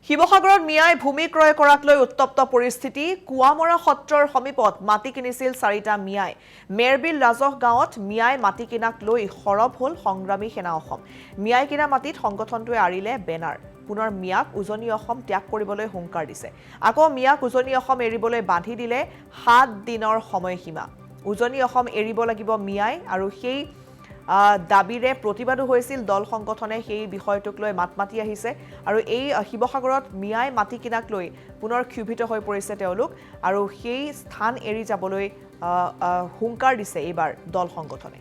শিৱসাগৰত মিয়াই ভূমি ক্ৰয় কৰাক লৈ উত্তপ্ত পৰিস্থিতি। কুৱামৰা সত্ৰৰ সমীপত মাটি কিনিছিল 4টা মিয়াই। মেৰবিল ৰাজহ গাঁৱত মিয়াই মাটি কিনাক লৈ সৰব হ'ল সংগ্ৰামী সেনা অসম। মিয়াই কিনা মাটিত সংগঠনটোৱে আঁৰিলে বেনাৰ। পুনৰ মিয়াক উজনি অসম ত্যাগ কৰিবলৈ হুংকাৰ দিছে। আকৌ মিয়াক উজনি অসম এৰিবলৈ বান্ধি দিলে 7 দিনৰ সময়সীমা। উজনি অসম এৰিব লাগিব মিয়াই আৰু সেই দাবীৰে প্ৰতিবাদো হৈছিল। দল সংগঠনে সেই বিষয়টোক লৈ মাত মাতি আহিছে আৰু এই শিৱসাগৰত মিয়াই মাটি কিনাক লৈ পুনৰ ক্ষুভিত হৈ পৰিছে তেওঁলোক আৰু সেই স্থান এৰি যাবলৈ হুংকাৰ দিছে এইবাৰ দল সংগঠনে।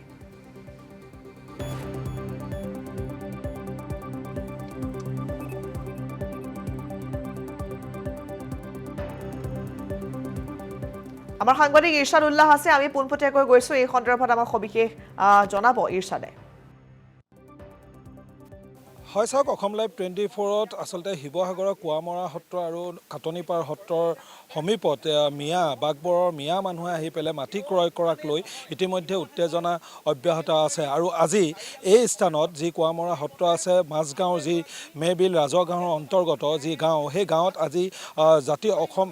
আমাৰ সাংবাদিক ইৰশাদ উল্লাহ আছে, আমি পোনপটীয়াকৈ গৈছো এই সন্দৰ্ভত আমাক সবিশেষ জনাব ইৰশাদে। হয় চাওক, অসম লাইভ 24ত আচলতে শিৱসাগৰৰ কুৱামৰা সত্ৰ আৰু কাটনিপাৰ সত্ৰৰ সমীপত মিয়া বাগবৰৰ মিয়া মানুহে আহি পেলাই মাটি ক্ৰয় কৰাক লৈ ইতিমধ্যে উত্তেজনা অব্যাহত আছে। আৰু আজি এই স্থানত যি কুৱামৰা সত্ৰ আছে, মাজগাঁৱৰ যি মেবিল ৰাজহ গাঁৱৰ অন্তৰ্গত যি গাঁও, সেই গাঁৱত আজি জাতীয় অসম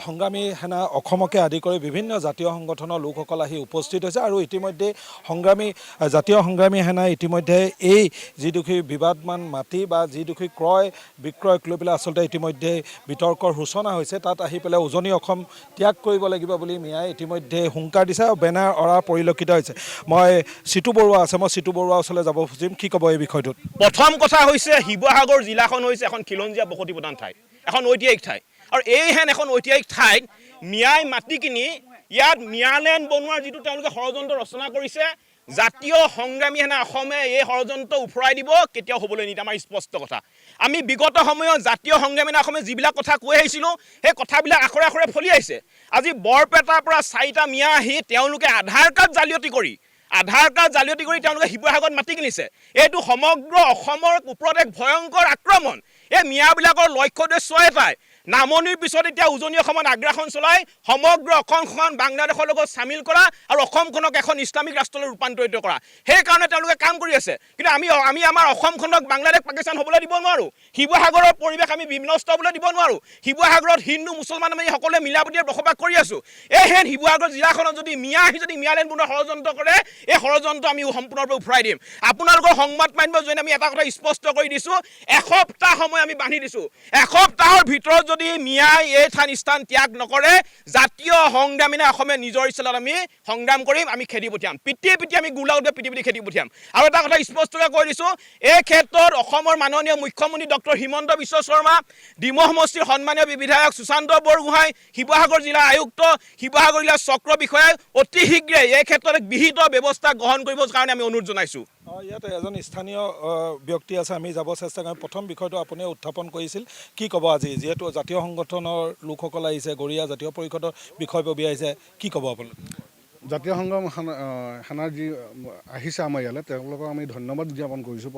সংগ্ৰামী সেনা অসমকে আদি কৰি বিভিন্ন জাতীয় সংগঠনৰ লোকসকল আহি উপস্থিত হৈছে আৰু ইতিমধ্যে জাতীয় সংগ্ৰামী সেনাই ইতিমধ্যে এই যিডোখৰ বিবাদমান মাটি বা যিডোখৰ ক্ৰয় বিক্ৰয়ক লৈ পেলাই আচলতে ইতিমধ্যে বিতৰ্কৰ সূচনা হৈছে। তাত আহি পেলাই উজনি অসম ত্যাগ কৰিব লাগিব বুলি মিয়াই ইতিমধ্যে হুংকাৰ দিছে আৰু বেনাৰ অৰা পৰিলক্ষিত হৈছে। মই চিতু বৰুৱা আছে, মই চিতু বৰুৱাৰ ওচৰলৈ যাব খুজিম। কি ক'ব এই বিষয়টোত? প্ৰথম কথা হৈছে, শিৱসাগৰ জিলাখন হৈছে এখন খিলঞ্জীয়া বসতি প্ৰধান ঠাই, এখন ঐতিহাসিক ঠাই। আৰু এইহেন এখন ঐতিহাসিক ঠাইত মিয়াই মাটি কিনি ইয়াত মিয়ালেণ্ড বনোৱাৰ যিটো তেওঁলোকে ষড়যন্ত্ৰ ৰচনা কৰিছে, জাতীয় সংগ্ৰামী সেনা অসমে এই ষড়যন্ত্ৰ উফৰাই দিব কেতিয়াও হ'বলৈ নিদিয়ে। আমাৰ স্পষ্ট কথা। আমি বিগত সময়ত জাতীয় সংগ্ৰামী সেনা অসমে যিবিলাক কথা কৈ আহিছিলোঁ, সেই কথাবিলাক আখৰে আখৰে ফলি আহিছে। আজি বৰপেটাৰ পৰা 4টা মিয়া আহি তেওঁলোকে আধাৰ কাৰ্ড জালিয়াতি কৰি তেওঁলোকে শিৱসাগৰত মাটি কিনিছে। এইটো সমগ্ৰ অসমৰ ওপৰত এক ভয়ংকৰ আক্ৰমণ। এই মিয়াবিলাকৰ লক্ষ্য উদ্দেশ্য এটাই, নামনিৰ পিছত এতিয়া উজনি অসমত আগ্ৰাসন চলাই সমগ্ৰ অসমখন বাংলাদেশৰ লগত চামিল কৰা আৰু অসমখনক এখন ইছলামিক ৰাষ্ট্ৰলৈ ৰূপান্তৰিত কৰা। সেইকাৰণে তেওঁলোকে কাম কৰি আছে। কিন্তু আমি আমাৰ অসমখনক বাংলাদেশ পাকিস্তান হ'বলৈ দিব নোৱাৰোঁ। শিৱসাগৰৰ পৰিৱেশ আমি বিনষ্ট হ'বলৈ দিব নোৱাৰোঁ। শিৱসাগৰত হিন্দু মুছলমান আমি সকলোৱে মিলাপ্ৰীতিৰে বসবাস কৰি আছোঁ। এইহেন শিৱসাগৰ জিলাখনত যদি মিয়া আহি যদি মিয়ালেণ্ড বনোৱাৰ ষড়যন্ত্ৰ কৰে, এই ষড়যন্ত্ৰ আমি সম্পূৰ্ণৰূপে উফৰাই দিম। আপোনালোকৰ সংবাদ মাধ্যমৰ জৰিয়তে আমি এটা কথা স্পষ্ট কৰি দিছোঁ, এসপ্তাহ সময় আমি বান্ধি দিছোঁ। এসপ্তাহৰ ভিতৰত যদি মিয়াই এই স্থান ত্যাগ নকৰে, জাতীয় সংগ্ৰামী অসমে নিজৰ ইচ্ছাত আমি সংগ্ৰাম কৰিম, আমি খেদি পঠিয়াম। পিটি আমি গোলাউতে পিটি খেদি পঠিয়াম। আৰু এটা কথা স্পষ্টকৈ কৈ দিছোঁ, এই ক্ষেত্ৰত অসমৰ মাননীয় মুখ্যমন্ত্ৰী ডক্টৰ হিমন্ত বিশ্ব শৰ্মা, ডিমৌ সমষ্টিৰ সন্মানীয় বিধায়ক সুশান্ত বৰগোহাঁই, শিৱসাগৰ জিলাৰ আয়ুক্ত, শিৱসাগৰ জিলাৰ চক্ৰ বিষয়াই অতি শীঘ্ৰে এই ক্ষেত্ৰত এক বিহিত ব্যৱস্থা গ্ৰহণ কৰিবৰ কাৰণে আমি অনুৰোধ জনাইছোঁ। ইয়াত এজন স্থানীয় ব্যক্তি আছে, আমি যাব চেষ্টা কৰিম। প্ৰথম বিষয়টো আপুনি উত্থাপন কৰিছিল, কি ক'ব আজি যিহেতু জাতীয় সংগঠনৰ লোকসকল আহিছে, গৰিয়া জাতীয় পৰিষদৰ বিষয়ববী আহিছে, কি ক'ব আপোনালোকে? জাতীয় সংগ্ৰাম সেনাৰ যি আহিছে আমাৰ ইয়ালৈ, তেওঁলোকক আমি ধন্যবাদ জ্ঞাপন কৰিছোঁ।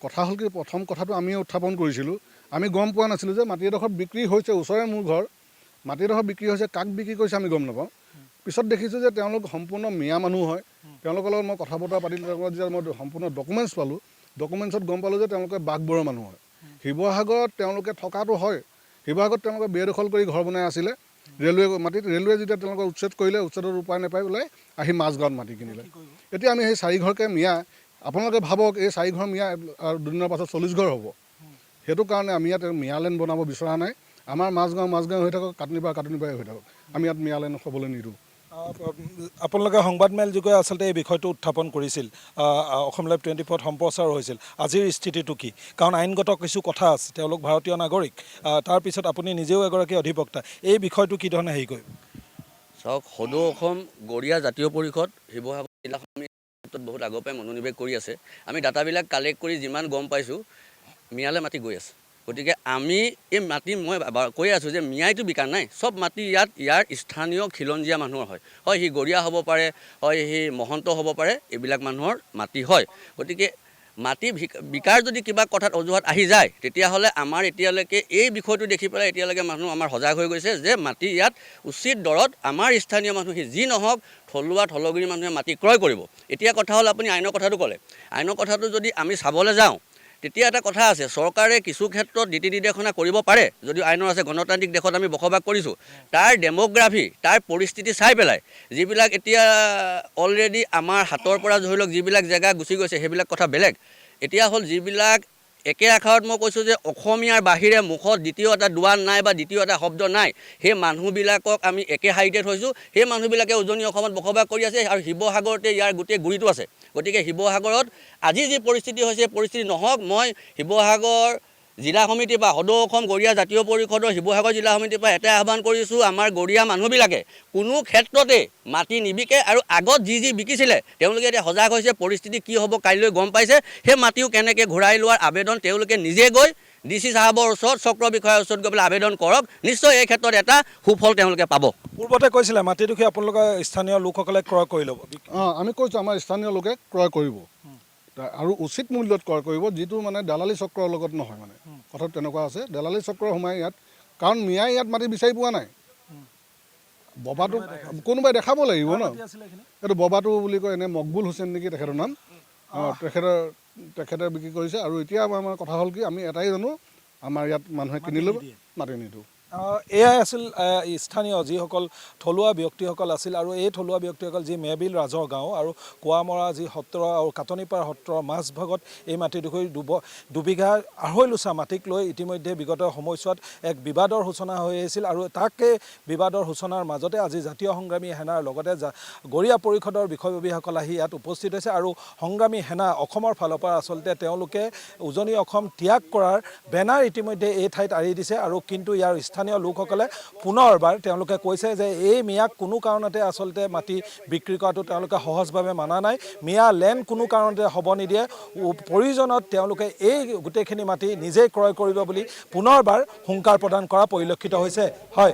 কথা হ'ল কি, প্ৰথম কথাটো আমি উত্থাপন কৰিছিলোঁ, আমি গম পোৱা নাছিলোঁ যে মাটি এডোখৰ বিক্ৰী হৈছে। ওচৰৰে মোৰ ঘৰ, মাটি এডোখৰ বিক্ৰী হৈছে, কাক বিক্ৰী কৰিছে আমি গম নাপাওঁ। পিছত দেখিছোঁ যে তেওঁলোক সম্পূৰ্ণ মিয়া মানুহ হয়। তেওঁলোকৰ লগত মই কথা বতৰা পাতিলোঁ, তেওঁলোকৰ যেতিয়া মই সম্পূৰ্ণ ডকুমেণ্টছ পালোঁ, ডকুমেণ্টছত গম পালোঁ যে তেওঁলোকে বাগবৰৰ মানুহ হয়। শিৱসাগৰত তেওঁলোকে থকাটো হয়, শিৱসাগৰত তেওঁলোকে বেদখল কৰি ঘৰ বনাই আছিলে। ৰেলৱে যেতিয়া তেওঁলোকে উচ্ছেদ কৰিলে, উচ্ছেদৰ উপায় নাপাই পেলাই আহি মাজগাঁৱত মাটি কিনিলে। এতিয়া আমি সেই 4 ঘৰকৈ মিয়া, আপোনালোকে ভাবক এই 4 ঘৰ মিয়া আৰু দুদিনৰ পাছত 40 ঘৰ হ'ব। সেইটো কাৰণে আমি ইয়াত মিয়ালেণ্ড বনাব বিচৰা নাই। আমাৰ মাজগাঁও হৈ থাকক, কাটনিপাৰ হৈ থাকক, আমি ইয়াত মিয়ালেণ্ড হ'বলৈ নিদিওঁ। আপোনালোকে সংবাদমেল যোগে আচলতে এই বিষয়টো উত্থাপন কৰিছিল, অসম লাইভ 24ত সম্প্ৰচাৰ হৈছিল। আজিৰ স্থিতিটো কি? কাৰণ আইনগত কিছু কথা আছে, তেওঁলোক ভাৰতীয় নাগৰিক, তাৰপিছত আপুনি নিজেও এগৰাকী অধিবক্তা, এই বিষয়টো কি ধৰণে হেৰি কৰিব? চাওক, সদৌ অসম গৰিয়া জাতীয় পৰিষদ শিৱসাগৰ জিলাখন ক্ষেত্ৰত বহুত আগৰ পৰাই মনোনিৱেশ কৰি আছে। আমি ডাটাবিলাক কালেক্ট কৰি যিমান গম পাইছোঁ, মিয়ালে মাটি গৈ আছে। গতিকে আমি এই মাটি, মই কৈ আছোঁ যে মিয়াইটো বিকা নাই, চব মাটি ইয়াৰ স্থানীয় খিলঞ্জীয়া মানুহৰ হয়। সি গৰিয়া হ'ব পাৰে, সি মহন্ত হ'ব পাৰে, এইবিলাক মানুহৰ মাটি হয়। গতিকে মাটি বিকাৰ যদি কিবা কথাত অজুহাত আহি যায়, তেতিয়াহ'লে আমাৰ এতিয়ালৈকে এই বিষয়টো দেখি পেলাই এতিয়ালৈকে মানুহ আমাৰ সজাগ হৈ গৈছে যে মাটি ইয়াত উচিত দৰত আমাৰ স্থানীয় মানুহ যি নহওক থলুৱা মানুহে মাটি ক্ৰয় কৰিব। এতিয়া কথা হ'ল, আপুনি আইনৰ কথাটো ক'লে, আইনৰ কথাটো যদি আমি চাবলৈ যাওঁ, তেতিয়া এটা কথা আছে, চৰকাৰে কিছু ক্ষেত্ৰত নীতি নিৰ্দেশনা কৰিব পাৰে, যদিও আইনৰ আছে, গণতান্ত্ৰিক দেশত আমি বসবাস কৰিছোঁ। তাৰ ডেম'গ্ৰাফি, তাৰ পৰিস্থিতি চাই পেলাই যিবিলাক এতিয়া অলৰেডি আমাৰ হাতৰ পৰা ধৰি লওক যিবিলাক জেগা গুচি গৈছে সেইবিলাক কথা বেলেগ। এতিয়া হ'ল যিবিলাক একে আখৰত মই কৈছোঁ যে অসমীয়াৰ বাহিৰে মুখত দ্বিতীয় এটা দোৱান নাই বা দ্বিতীয় এটা শব্দ নাই, সেই মানুহবিলাকক আমি একে শাৰীতে থৈছোঁ। সেই মানুহবিলাকে উজনি অসমত বসবাস কৰি আছে আৰু শিৱসাগৰতে ইয়াৰ গোটেই গুৰিটো আছে। গতিকে শিৱসাগৰত আজি যি পৰিস্থিতি হৈছে, পৰিস্থিতি নহওক। মই শিৱসাগৰ জিলা সমিতি বা সদৌ অসম গৰিয়া জাতীয় পৰিষদৰ শিৱসাগৰ জিলা সমিতিৰ পৰা এটাই আহ্বান কৰিছোঁ, আমাৰ গৰিয়া মানুহবিলাকে কোনো ক্ষেত্ৰতে মাটি নিবিকে আৰু আগত যি বিকিছিলে তেওঁলোকে এতিয়া সজাগ হৈছে, পৰিস্থিতি কি হ'ব কাইলৈ গম পাইছে। সেই মাটিও কেনেকৈ ঘূৰাই লোৱাৰ আবেদন তেওঁলোকে নিজে গৈ DC সাহেবৰ ওচৰত, চক্ৰ বিষয়াৰ ওচৰত গৈ পেলাই আবেদন কৰক। নিশ্চয় এই ক্ষেত্ৰত এটা সুফল তেওঁলোকে পাব। পূৰ্বতে কৈছিলে মাটিডোখৰ আপোনালোকে স্থানীয় লোকসকলে ক্ৰয় কৰি ল'ব। আমি কৈছোঁ আমাৰ স্থানীয় লোকে ক্ৰয় কৰিব আৰু উচিত মূল্যত ক্ৰয় কৰিব, যিটো মানে দালালি চক্ৰৰ লগত নহয়। মানে কথাটো তেনেকুৱা আছে, দালালি চক্ৰ সোমাই ইয়াত, কাৰণ মিয়াই ইয়াত মাটি বিচাৰি পোৱা নাই। ববাটো কোনোবাই দেখাব লাগিব ন। এইটো ববাটো বুলি কয়, এনে মকবুল হুছেইন নেকি তেখেতৰ নাম। তেখেতে বিক্ৰী কৰিছে। আৰু এতিয়া আমাৰ কথা হ'ল কি, আমি এটাই জানো, আমাৰ ইয়াত মানুহে কিনি ল'ব, মাটি নিদিওঁ। এয়াই আছিল স্থানীয় যিসকল থলুৱা ব্যক্তিসকল আছিল। আৰু এই থলুৱা ব্যক্তিসকল যি মেবিল ৰাজহ গাঁও আৰু কুৱামৰা যি সত্ৰ আৰু কাটনিপাৰ সত্ৰৰ মাজভাগত এই মাটিডোখৰ দুবিঘা 2.5 লোচা মাটিক লৈ ইতিমধ্যে বিগত সময়ছোৱাত এক বিবাদৰ সূচনা হৈ আহিছিল। আৰু তাকে বিবাদৰ সূচনাৰ মাজতে আজি জাতীয় সংগ্ৰামী সেনাৰ লগতে গৰিয়া পৰিষদৰ বিষয়ববীয়াসকল আহি ইয়াত উপস্থিত হৈছে। আৰু সংগ্ৰামী সেনা অসমৰ ফালৰ পৰা আচলতে তেওঁলোকে উজনি অসম ত্যাগ কৰাৰ বেনাৰ ইতিমধ্যে এই ঠাইত আঁৰি দিছে। আৰু কিন্তু ইয়াৰ স্থানীয় লোকসকলে পুনৰবাৰ তেওঁলোকে কৈছে যে এই মিয়াক কোনো কাৰণতে আচলতে মাটি বিক্ৰী কৰাটো তেওঁলোকে সহজভাৱে মানা নাই। মিয়া লেণ্ড কোনো কাৰণতে হ'ব নিদিয়ে। প্ৰয়োজনত তেওঁলোকে এই গোটেইখিনি মাটি নিজেই ক্ৰয় কৰিব বুলি পুনৰবাৰ হুংকাৰ প্ৰদান কৰা পৰিলক্ষিত হৈছে। হয়।